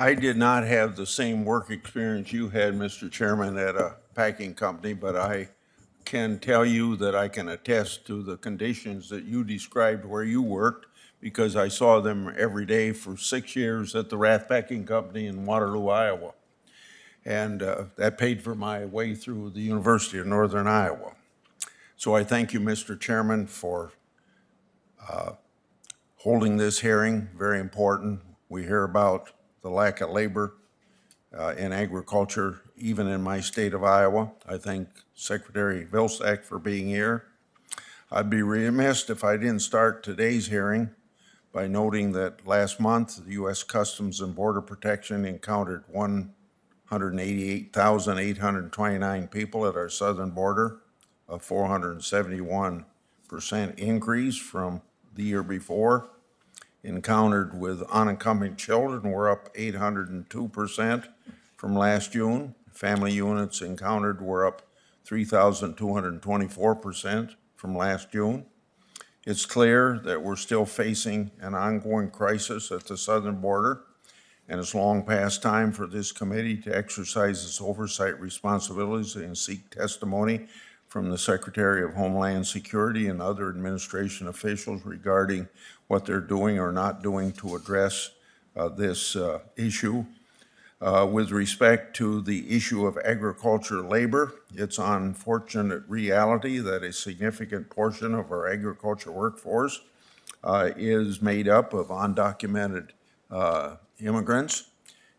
I did not have the same work experience you had, Mr. Chairman, at a packing company, but I can tell you that I can attest to the conditions that you described where you worked because I saw them every day for 6 years at the Rath Packing Company in Waterloo, Iowa. And that paid for my way through the University of Northern Iowa. So I thank you, Mr. Chairman, for holding this hearing. Very important. We hear about the lack of labor in agriculture, even in my state of Iowa. I thank Secretary Vilsack for being here. I'd be remiss if I didn't start today's hearing by noting that last month, the U.S. Customs and Border Protection encountered 188,829 people at our southern border, a 471% increase from the year before. Encountered with unaccompanied children were up 802% from last June. Family units encountered were up 3,224% from last June. It's clear that we're still facing an ongoing crisis at the southern border, and it's long past time for this committee to exercise its oversight responsibilities and seek testimony from the Secretary of Homeland Security and other administration officials regarding what they're doing or not doing to address this issue. With respect to the issue of agriculture labor, it's an unfortunate reality that a significant portion of our agriculture workforce is made up of undocumented immigrants.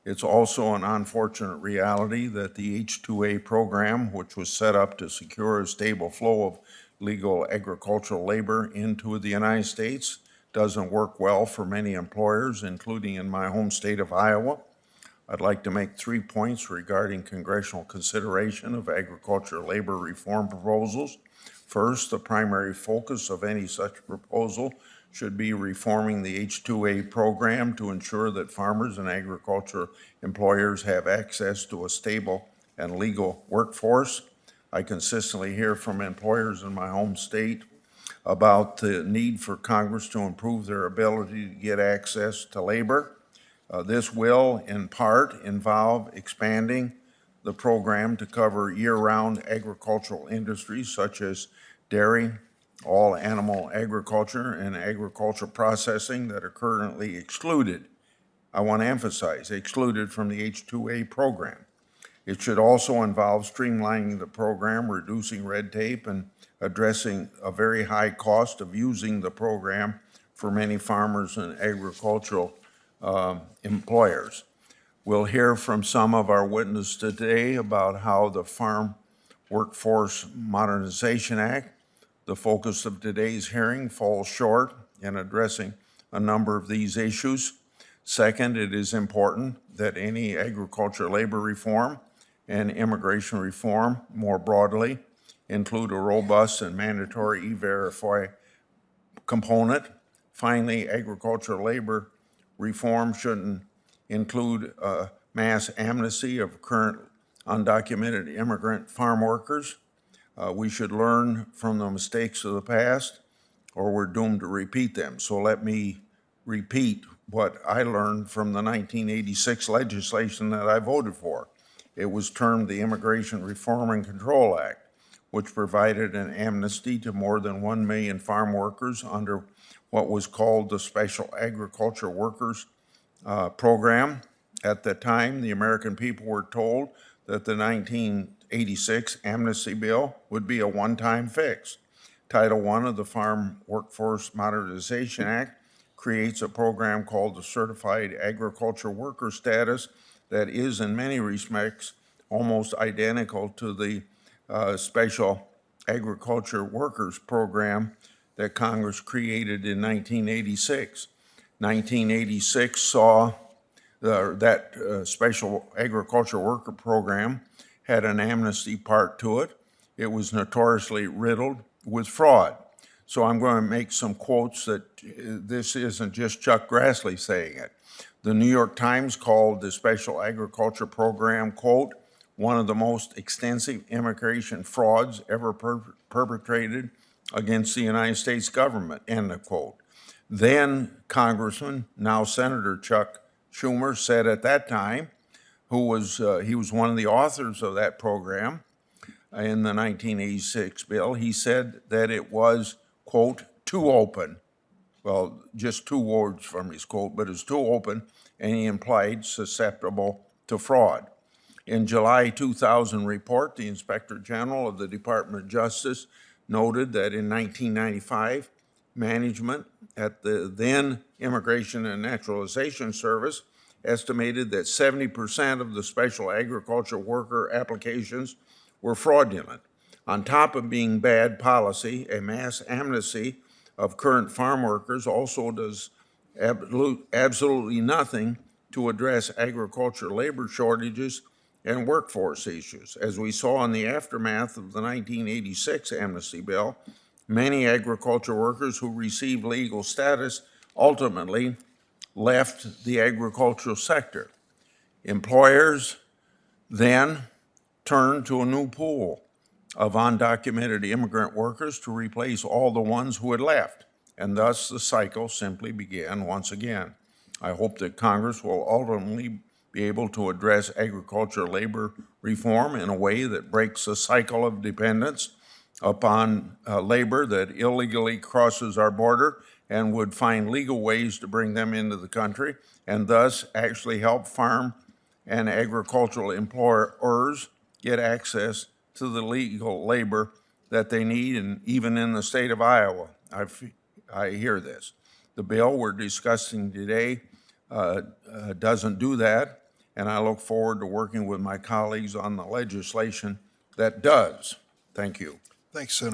It's also an unfortunate reality that the H-2A program, which was set up to secure a stable flow of legal agricultural labor into the United States, doesn't work well for many employers, including in my home state of Iowa. I'd like to make 3 points regarding congressional consideration of agriculture labor reform proposals. First, the primary focus of any such proposal should be reforming the H-2A program to ensure that farmers and agriculture employers have access to a stable and legal workforce. I consistently hear from employers in my home state about the need for Congress to improve their ability to get access to labor. This will, in part, involve expanding the program to cover year-round agricultural industries such as dairy, all animal agriculture, and agriculture processing that are currently excluded. I want to emphasize, excluded from the H-2A program. It should also involve streamlining the program, reducing red tape, and addressing a very high cost of using the program for many farmers and agricultural employers. We'll hear from some of our witnesses today about how the Farm Workforce Modernization Act, the focus of today's hearing, falls short in addressing a number of these issues. Second, it is important that any agriculture labor reform and immigration reform more broadly include a robust and mandatory E-Verify component. Finally, agricultural labor reform shouldn't include a mass amnesty of current undocumented immigrant farm workers. We should learn from the mistakes of the past, or we're doomed to repeat them. So let me repeat what I learned from the 1986 legislation that I voted for. It was termed the Immigration Reform and Control Act, which provided an amnesty to more than 1 million farm workers under what was called the Special Agriculture Workers Program. At the time, the American people were told that the 1986 amnesty bill would be a one-time fix. Title I of the Farm Workforce Modernization Act creates a program called the Certified Agriculture Worker Status that is in many respects almost identical to the Special Agriculture Workers Program that Congress created in 1986. 1986 saw that Special Agriculture Worker Program had an amnesty part to it. It was notoriously riddled with fraud. So I'm going to make some quotes that this isn't just Chuck Grassley saying it. The New York Times called the Special Agriculture Program, quote, one of the most extensive immigration frauds ever perpetrated against the United States government, end of quote. Then Congressman, now Senator Chuck Schumer said at that time, he was one of the authors of that program in the 1986 bill. He said that it was, quote, too open. Well, just two words from his quote, but it's too open, and he implied susceptible to fraud. In July 2000 report, the Inspector General of the Department of Justice noted that in 1995, management at the then Immigration and Naturalization Service estimated that 70% of the special agriculture worker applications were fraudulent. On top of being bad policy, a mass amnesty of current farm workers also does absolutely nothing to address agriculture labor shortages and workforce issues. As we saw in the aftermath of the 1986 amnesty bill, many agriculture workers who received legal status ultimately left the agricultural sector. Employers then turned to a new pool of undocumented immigrant workers to replace all the ones who had left, and thus the cycle simply began once again. I hope that Congress will ultimately be able to address agricultural labor reform in a way that breaks the cycle of dependence upon labor that illegally crosses our border and would find legal ways to bring them into the country, and thus actually help farm and agricultural employers get access to the legal labor that they need, and even in the state of Iowa, I hear this. The bill we're discussing today doesn't do that, and I look forward to working with my colleagues on the legislation that does. Thank you. Thanks, Senator.